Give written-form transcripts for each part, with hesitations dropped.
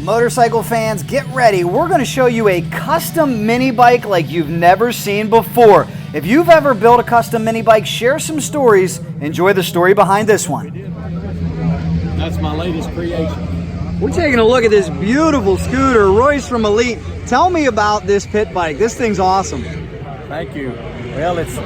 Motorcycle fans, get ready. We're going to show you a custom mini bike like you've never seen before. If you've ever built a custom mini bike, share some stories. Enjoy the story behind this one. That's my latest creation. We're taking a look at this beautiful scooter, Royce from Elite. Tell me about this pit bike. This thing's awesome. Thank you. Well, it's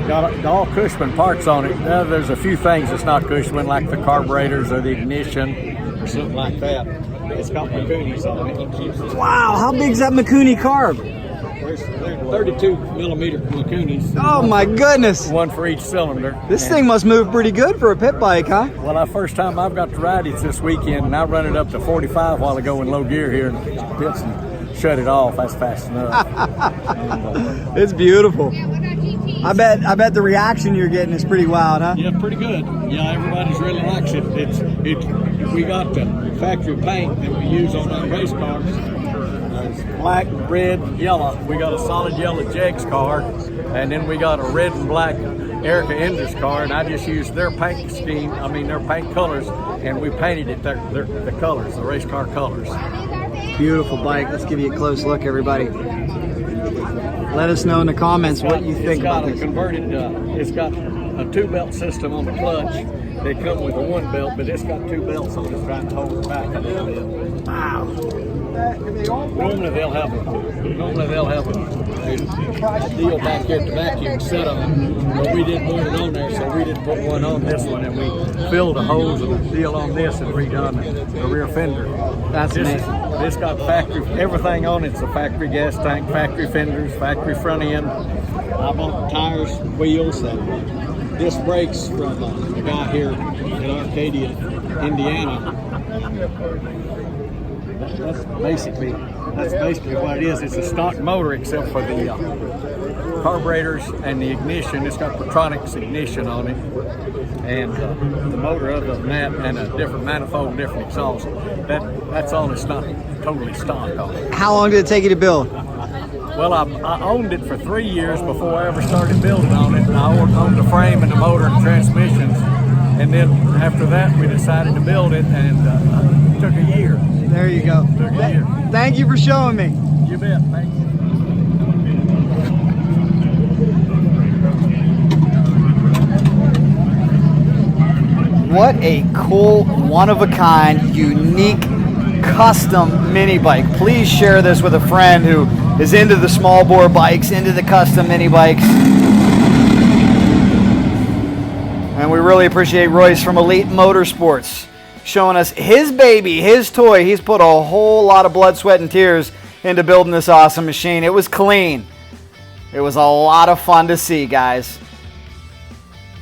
got all Cushman parts on it. There's a few things that's not Cushman, like the carburetors or the ignition or something like that. It's got Makunis on it. It keeps it. Wow, how big's that Makuni carb? There's 32 millimeter Makunis. Oh my goodness. One for each cylinder. This thing must move pretty good for a pit bike, huh? Well, the first time I've got to ride it this weekend, and I run it up to 45 while I go in low gear here in the pits and shut it off. That's fast enough. It's beautiful. I bet the reaction you're getting is pretty wild, huh? Yeah, pretty good. Yeah, everybody's really likes it. We got the factory paint that we use on our race cars. It's black, red, yellow. We got a solid yellow Jegs car, and then we got a red and black Erica Enders car, and I just used their paint scheme, their paint colors, and we painted it the colors, the race car colors. Beautiful bike. Let's give you a close look, everybody. Let us know in the comments what you think about this. It's got a 2-belt system on the clutch. They come with a 1-belt, but it's got 2 belts on it trying to hold it back a little bit. Wow. Normally they'll have a deal back here at the vacuum set on, but we didn't want it on there, so we didn't put one on this one, and we filled the holes of the deal on this and redone the rear fender. That's amazing. This got factory, everything on it's a factory gas tank, factory fenders, factory front end. I bought tires, wheels, and disc brakes from a guy here in Arcadia, Indiana. That's basically what it is. It's a stock motor except for the carburetors and the ignition. It's got Petronics ignition on it, and the motor other than that, and a different manifold, different exhaust. That's all. It's not totally stock on it. How long did it take you to build? Well, I owned it for 3 years before I ever started building on it. I owned the frame and the motor and transmissions, and then after that we decided to build it, and it took a year. There you go. Took a year. Thank you for showing me. You bet. Thank you. What a cool, one-of-a-kind, unique, custom mini bike. Please share this with a friend who is into the small bore bikes, into the custom mini bikes. And we really appreciate Royce from Elite Motorsports showing us his baby, his toy. He's put a whole lot of blood, sweat, and tears into building this awesome machine. It was clean. It was a lot of fun to see, guys.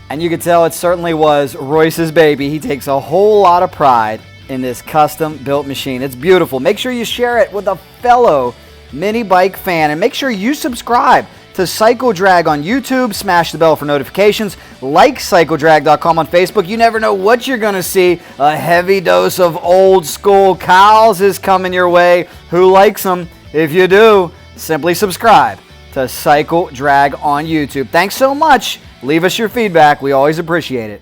And you could tell it certainly was Royce's baby. He takes a whole lot of pride in this custom-built machine. It's beautiful. Make sure you share it with a fellow mini bike fan, and make sure you subscribe to Cycle Drag on YouTube. Smash the bell for notifications. Like CycleDrag.com on Facebook. You never know what you're going to see. A heavy dose of old school cows is coming your way. Who likes them? If you do, simply subscribe to Cycle Drag on YouTube. Thanks so much. Leave us your feedback. We always appreciate it.